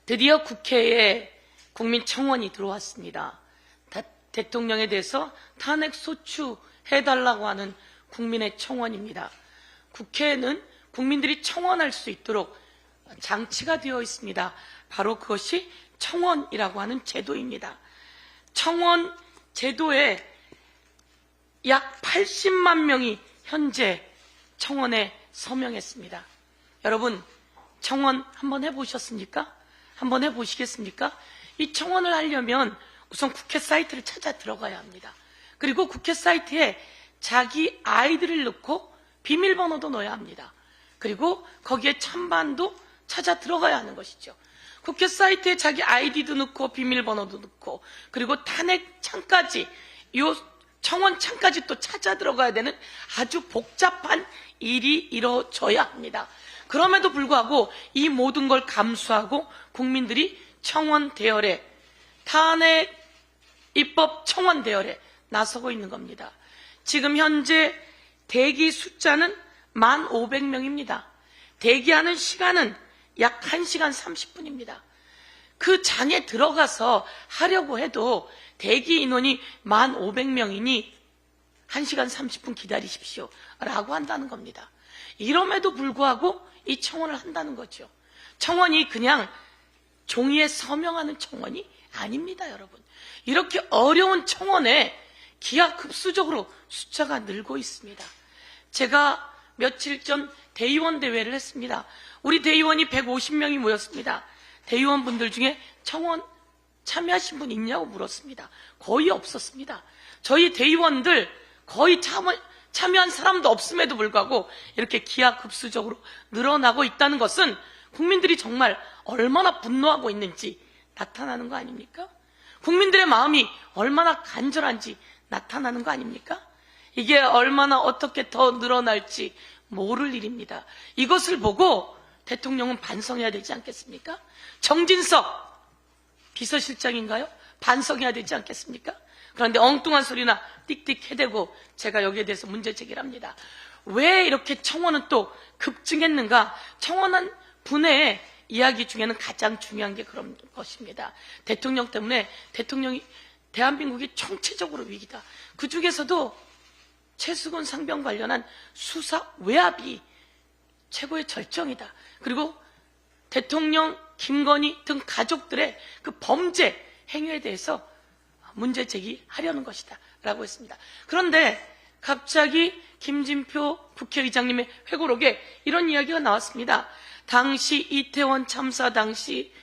드디어 국회에 국민청원이 들어왔습니다. 대통령에 대해서 탄핵 소추해달라고 하는 국민의 청원입니다. 국회에는 국민들이 청원할 수 있도록 장치가 되어 있습니다. 바로 그것이 청원이라고 하는 제도입니다. 청원 제도에 약 80만 명이 현재 청원에 서명했습니다. 여러분, 청원 한번 해보셨습니까? 한번 해보시겠습니까? 이 청원을 하려면 우선 국회 사이트를 찾아 들어가야 합니다. 그리고 국회 사이트에 자기 아이디를 넣고 비밀번호도 넣어야 합니다. 그리고 거기에 찬반도 찾아 들어가야 하는 것이죠. 국회 사이트에 자기 아이디도 넣고 비밀번호도 넣고 그리고 탄핵 창까지, 이 청원 창까지 또 찾아 들어가야 되는 아주 복잡한 일이 이루어져야 합니다. 그럼에도 불구하고 이 모든 걸 감수하고 국민들이 청원 대열에, 탄핵 입법 청원 대열에 나서고 있는 겁니다. 지금 현재 대기 숫자는 1,500명입니다. 대기하는 시간은 약 1시간 30분입니다. 그 장에 들어가서 하려고 해도 대기 인원이 1,500명이니 1시간 30분 기다리십시오 라고 한다는 겁니다. 이럼에도 불구하고 이 청원을 한다는 거죠. 청원이 그냥 종이에 서명하는 청원이 아닙니다, 여러분. 이렇게 어려운 청원에 기하급수적으로 숫자가 늘고 있습니다. 제가 며칠 전 대의원 대회를 했습니다. 우리 대의원이 150명이 모였습니다. 대의원분들 중에 청원 참여하신 분 있냐고 물었습니다. 거의 없었습니다. 저희 대의원들 거의 참여한 사람도 없음에도 불구하고 이렇게 기하급수적으로 늘어나고 있다는 것은 국민들이 정말 얼마나 분노하고 있는지 나타나는 거 아닙니까? 국민들의 마음이 얼마나 간절한지 나타나는 거 아닙니까? 이게 얼마나 어떻게 더 늘어날지 모를 일입니다. 이것을 보고 대통령은 반성해야 되지 않겠습니까? 정진석 비서실장인가요? 반성해야 되지 않겠습니까? 그런데 엉뚱한 소리나 띡띡 해대고 제가 여기에 대해서 문제 제기를 합니다. 왜 이렇게 청원은 또 급증했는가? 청원한 분의 이야기 중에는 가장 중요한 게 그런 것입니다. 대통령 때문에 대한민국이 총체적으로 위기다. 그 중에서도 최수근 상병 관련한 수사 외압이 최고의 절정이다. 그리고 대통령 김건희 등 가족들의 그 범죄 행위에 대해서 문제 제기하려는 것이다 라고 했습니다. 그런데 갑자기 김진표 국회의장님의 회고록에 이런 이야기가 나왔습니다. 당시 이태원 참사 당시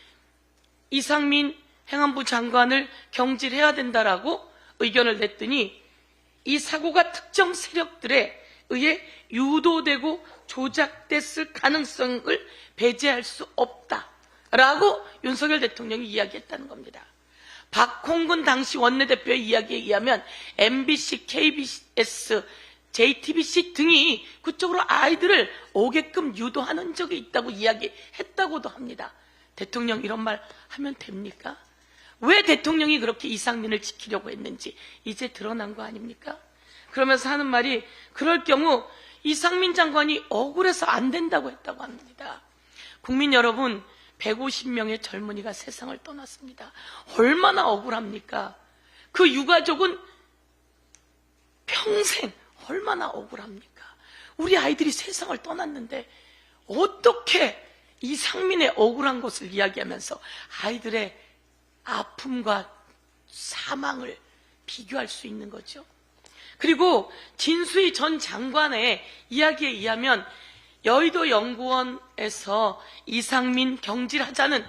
이상민 행안부 장관을 경질해야 된다라고 의견을 냈더니 이 사고가 특정 세력들에 의해 유도되고 조작됐을 가능성을 배제할 수 없다라고 윤석열 대통령이 이야기했다는 겁니다. 박홍근 당시 원내대표의 이야기에 의하면 MBC, KBS, JTBC 등이 그쪽으로 아이들을 오게끔 유도하는 적이 있다고 이야기했다고도 합니다. 대통령 이런 말 하면 됩니까? 왜 대통령이 그렇게 이상민을 지키려고 했는지 이제 드러난 거 아닙니까? 그러면서 하는 말이 그럴 경우 이상민 장관이 억울해서 안 된다고 했다고 합니다. 국민 여러분, 150명의 젊은이가 세상을 떠났습니다. 얼마나 억울합니까? 그 유가족은 평생 얼마나 억울합니까? 우리 아이들이 세상을 떠났는데 어떻게 이상민의 억울한 것을 이야기하면서 아이들의 아픔과 사망을 비교할 수 있는 거죠. 그리고 진수희 전 장관의 이야기에 의하면 여의도 연구원에서 이상민 경질하자는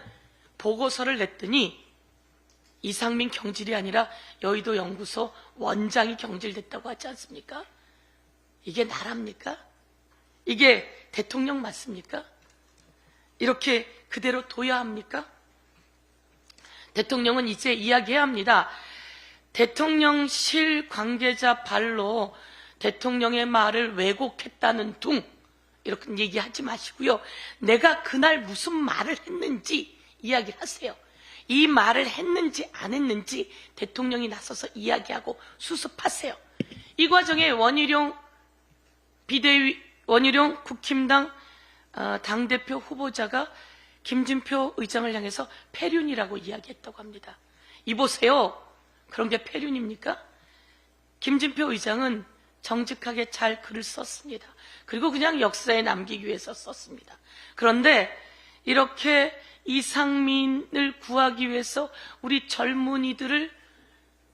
보고서를 냈더니 이상민 경질이 아니라 여의도 연구소 원장이 경질됐다고 하지 않습니까? 이게 나랍니까? 이게 대통령 맞습니까? 이렇게 그대로 둬야 합니까? 대통령은 이제 이야기해야 합니다. 대통령실 관계자 발로 대통령의 말을 왜곡했다는 둥 이렇게 얘기하지 마시고요. 내가 그날 무슨 말을 했는지 이야기하세요. 이 말을 했는지 안 했는지 대통령이 나서서 이야기하고 수습하세요. 이 과정에 원희룡 국힘당 당대표 후보자가 김진표 의장을 향해서 폐륜이라고 이야기했다고 합니다. 이보세요. 그런 게 폐륜입니까? 김진표 의장은 정직하게 잘 글을 썼습니다. 그리고 그냥 역사에 남기기 위해서 썼습니다. 그런데 이렇게 이상민을 구하기 위해서 우리 젊은이들을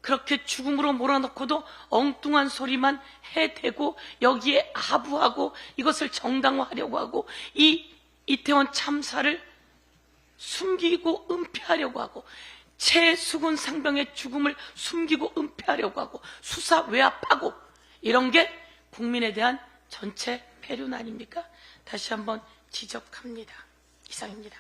그렇게 죽음으로 몰아넣고도 엉뚱한 소리만 해대고 여기에 하부하고 이것을 정당화하려고 하고 이 이태원 참사를 숨기고 은폐하려고 하고 최수근 상병의 죽음을 숨기고 은폐하려고 하고 수사 외압하고 이런 게 국민에 대한 전체 폐륜 아닙니까? 다시 한번 지적합니다. 이상입니다.